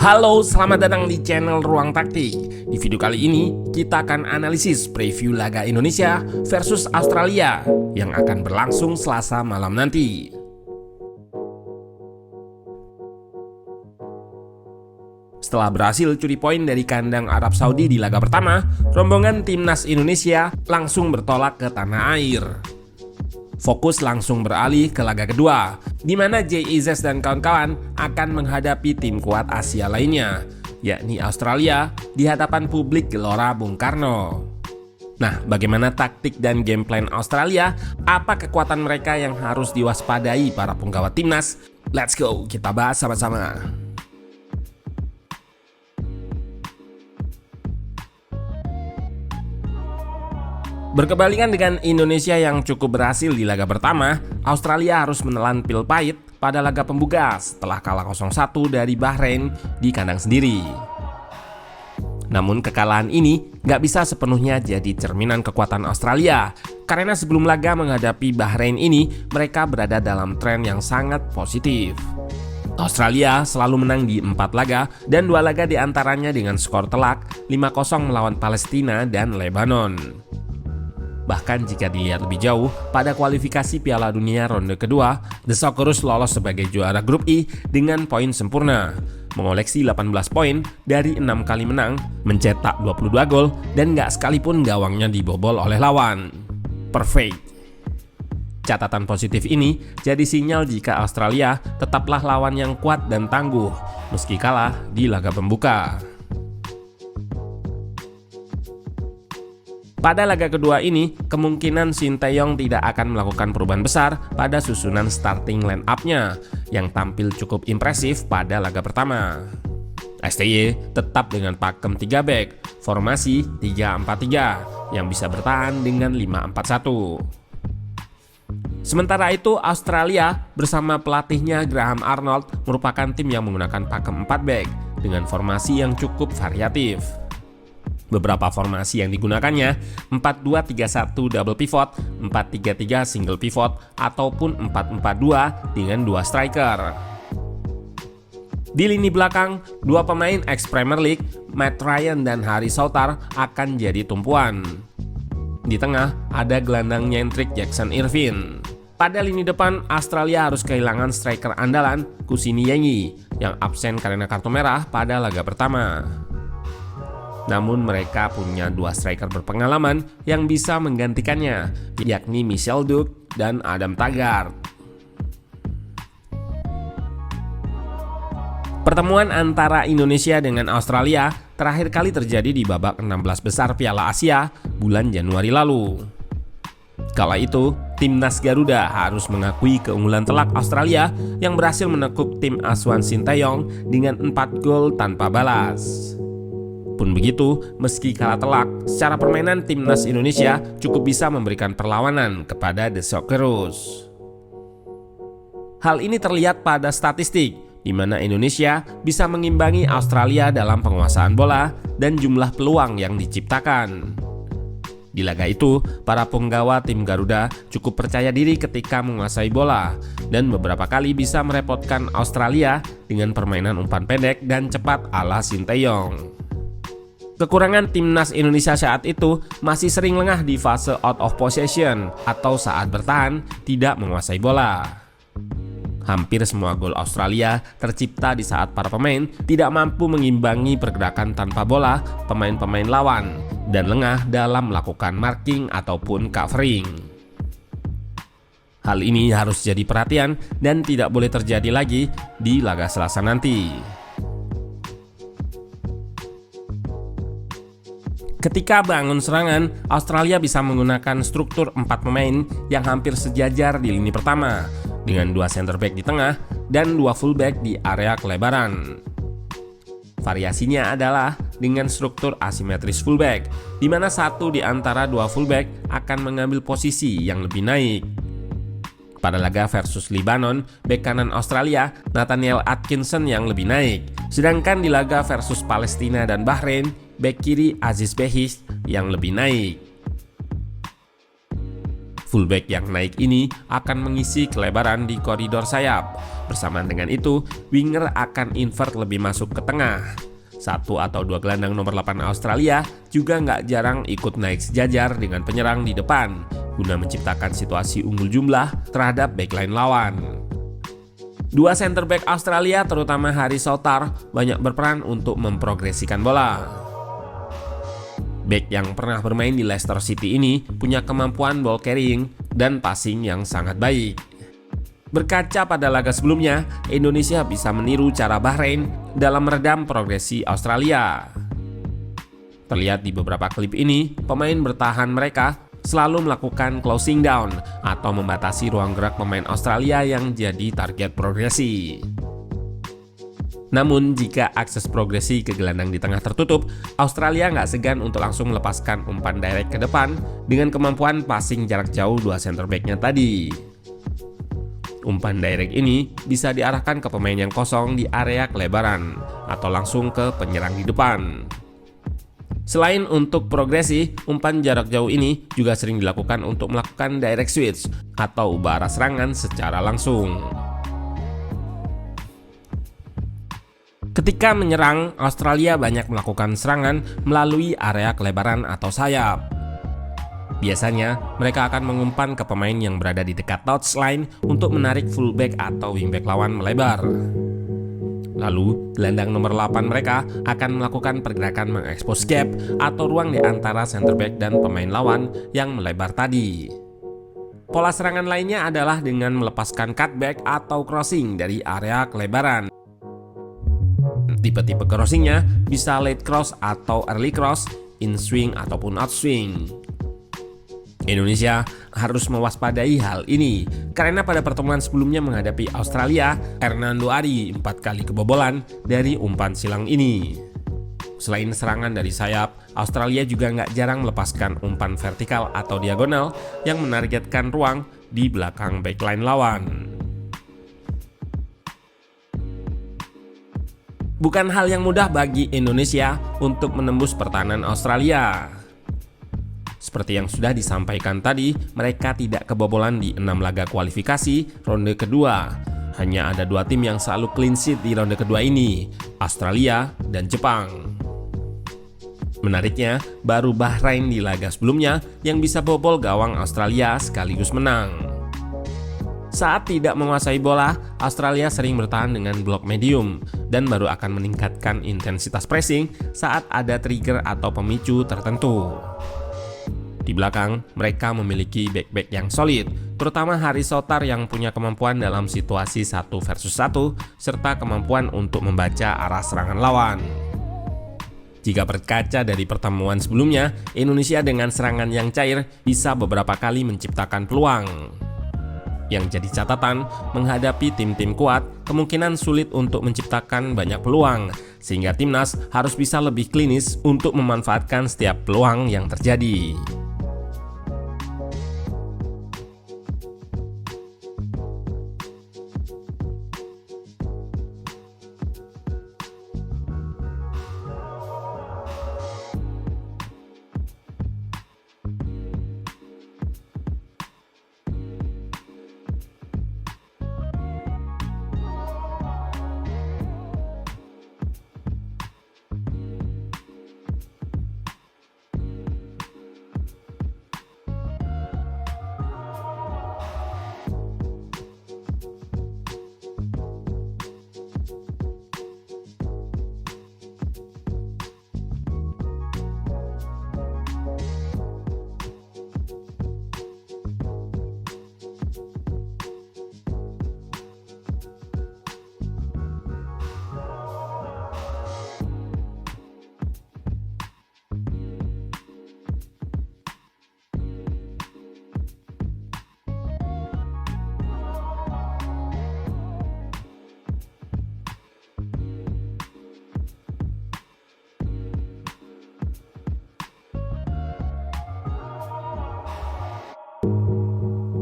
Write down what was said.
Halo, selamat datang di channel Ruang Taktik. Di video kali ini, kita akan analisis preview laga Indonesia versus Australia yang akan berlangsung Selasa malam nanti. Setelah berhasil curi poin dari kandang Arab Saudi di laga pertama, rombongan timnas Indonesia langsung bertolak ke tanah air. Fokus langsung beralih ke laga kedua, di mana Jay Izzes dan kawan-kawan akan menghadapi tim kuat Asia lainnya, yakni Australia di hadapan publik Gelora Bung Karno. Nah, bagaimana taktik dan game plan Australia? Apa kekuatan mereka yang harus diwaspadai para punggawa timnas? Let's go, kita bahas sama-sama. Berkebalikan dengan Indonesia yang cukup berhasil di laga pertama, Australia harus menelan pil pahit pada laga pembuka setelah kalah 0-1 dari Bahrain di kandang sendiri. Namun kekalahan ini nggak bisa sepenuhnya jadi cerminan kekuatan Australia, karena sebelum laga menghadapi Bahrain ini, mereka berada dalam tren yang sangat positif. Australia selalu menang di 4 laga dan 2 laga diantaranya dengan skor telak 5-0 melawan Palestina dan Lebanon. Bahkan jika dilihat lebih jauh, pada kualifikasi Piala Dunia ronde kedua, The Socceroos lolos sebagai juara grup I dengan poin sempurna, mengoleksi 18 poin dari 6 kali menang, mencetak 22 gol, dan nggak sekalipun gawangnya dibobol oleh lawan. Perfect. Catatan positif ini jadi sinyal jika Australia tetaplah lawan yang kuat dan tangguh, meski kalah di laga pembuka. Pada laga kedua ini, kemungkinan Sinteyong tidak akan melakukan perubahan besar pada susunan starting line-up-nya yang tampil cukup impresif pada laga pertama. STY tetap dengan pakem 3 back, formasi 3-4-3 yang bisa bertahan dengan 5-4-1. Sementara itu, Australia bersama pelatihnya Graham Arnold merupakan tim yang menggunakan pakem 4 back dengan formasi yang cukup variatif. Beberapa formasi yang digunakannya 4-2-3-1 double pivot, 4-3-3 single pivot, ataupun 4-4-2 dengan 2 striker. Di lini belakang, 2 pemain ex-Premier League, Matt Ryan dan Harry Souttar akan jadi tumpuan. Di tengah, ada gelandang nyentrik Jackson Irvine. Pada lini depan, Australia harus kehilangan striker andalan Kusini Yengi yang absen karena kartu merah pada laga pertama. Namun mereka punya 2 striker berpengalaman yang bisa menggantikannya, yakni Michel Duc dan Adam Taggart. Pertemuan antara Indonesia dengan Australia terakhir kali terjadi di babak 16 besar Piala Asia bulan Januari lalu. Kala itu, timnas Garuda harus mengakui keunggulan telak Australia yang berhasil menekuk tim asuhan Sinteyong dengan 4 gol tanpa balas. Pun begitu, meski kalah telak, secara permainan timnas Indonesia cukup bisa memberikan perlawanan kepada The Socceroos. Hal ini terlihat pada statistik, di mana Indonesia bisa mengimbangi Australia dalam penguasaan bola dan jumlah peluang yang diciptakan. Di laga itu, para punggawa tim Garuda cukup percaya diri ketika menguasai bola dan beberapa kali bisa merepotkan Australia dengan permainan umpan pendek dan cepat ala Sinteyong. Kekurangan timnas Indonesia saat itu masih sering lengah di fase out of possession atau saat bertahan tidak menguasai bola. Hampir semua gol Australia tercipta di saat para pemain tidak mampu mengimbangi pergerakan tanpa bola pemain-pemain lawan dan lengah dalam melakukan marking ataupun covering. Hal ini harus jadi perhatian dan tidak boleh terjadi lagi di laga Selasa nanti. Ketika bangun serangan, Australia bisa menggunakan struktur 4 pemain yang hampir sejajar di lini pertama, dengan 2 center back di tengah dan 2 fullback di area kelebaran. Variasinya adalah dengan struktur asimetris fullback, di mana satu di antara 2 fullback akan mengambil posisi yang lebih naik. Pada laga versus Lebanon, bek kanan Australia, Nathaniel Atkinson yang lebih naik. Sedangkan di laga versus Palestina dan Bahrain, bek kiri Aziz Behich yang lebih naik. Fullback yang naik ini akan mengisi kelebaran di koridor sayap. Bersamaan dengan itu, winger akan invert lebih masuk ke tengah. Satu atau dua gelandang nomor 8 Australia juga nggak jarang ikut naik sejajar dengan penyerang di depan, guna menciptakan situasi unggul jumlah terhadap backline lawan. Dua center back Australia, terutama Harry Souttar, banyak berperan untuk memprogresikan bola. Back yang pernah bermain di Leicester City ini punya kemampuan ball carrying dan passing yang sangat baik. Berkaca pada laga sebelumnya, Indonesia bisa meniru cara Bahrain dalam meredam progresi Australia. Terlihat di beberapa klip ini, pemain bertahan mereka selalu melakukan closing down atau membatasi ruang gerak pemain Australia yang jadi target progresi. Namun jika akses progresi ke gelandang di tengah tertutup, Australia nggak segan untuk langsung melepaskan umpan direct ke depan dengan kemampuan passing jarak jauh dua center back-nya tadi. Umpan direct ini bisa diarahkan ke pemain yang kosong di area kelebaran atau langsung ke penyerang di depan. Selain untuk progresi, umpan jarak jauh ini juga sering dilakukan untuk melakukan direct switch atau ubah arah serangan secara langsung. Ketika menyerang, Australia banyak melakukan serangan melalui area kelebaran atau sayap. Biasanya, mereka akan mengumpan ke pemain yang berada di dekat touchline untuk menarik fullback atau wingback lawan melebar. Lalu, gelandang nomor 8 mereka akan melakukan pergerakan mengekspos gap atau ruang di antara center back dan pemain lawan yang melebar tadi. Pola serangan lainnya adalah dengan melepaskan cutback atau crossing dari area kelebaran. Tipe-tipe crossingnya bisa late cross atau early cross, in swing ataupun out swing. Indonesia harus mewaspadai hal ini karena pada pertemuan sebelumnya menghadapi Australia, Hernando Ari 4 kali kebobolan dari umpan silang ini. Selain serangan dari sayap, Australia juga nggak jarang melepaskan umpan vertikal atau diagonal yang menargetkan ruang di belakang backline lawan. Bukan hal yang mudah bagi Indonesia untuk menembus pertahanan Australia. Seperti yang sudah disampaikan tadi, mereka tidak kebobolan di 6 laga kualifikasi ronde kedua. Hanya ada 2 tim yang selalu clean sheet di ronde kedua ini, Australia dan Jepang. Menariknya, baru Bahrain di laga sebelumnya yang bisa bobol gawang Australia sekaligus menang. Saat tidak menguasai bola, Australia sering bertahan dengan blok medium dan baru akan meningkatkan intensitas pressing saat ada trigger atau pemicu tertentu. Di belakang, mereka memiliki back-back yang solid, terutama Harry Souttar yang punya kemampuan dalam situasi 1 versus 1 serta kemampuan untuk membaca arah serangan lawan. Jika berkaca dari pertemuan sebelumnya, Indonesia dengan serangan yang cair bisa beberapa kali menciptakan peluang. Yang jadi catatan, menghadapi tim-tim kuat, kemungkinan sulit untuk menciptakan banyak peluang, sehingga timnas harus bisa lebih klinis untuk memanfaatkan setiap peluang yang terjadi.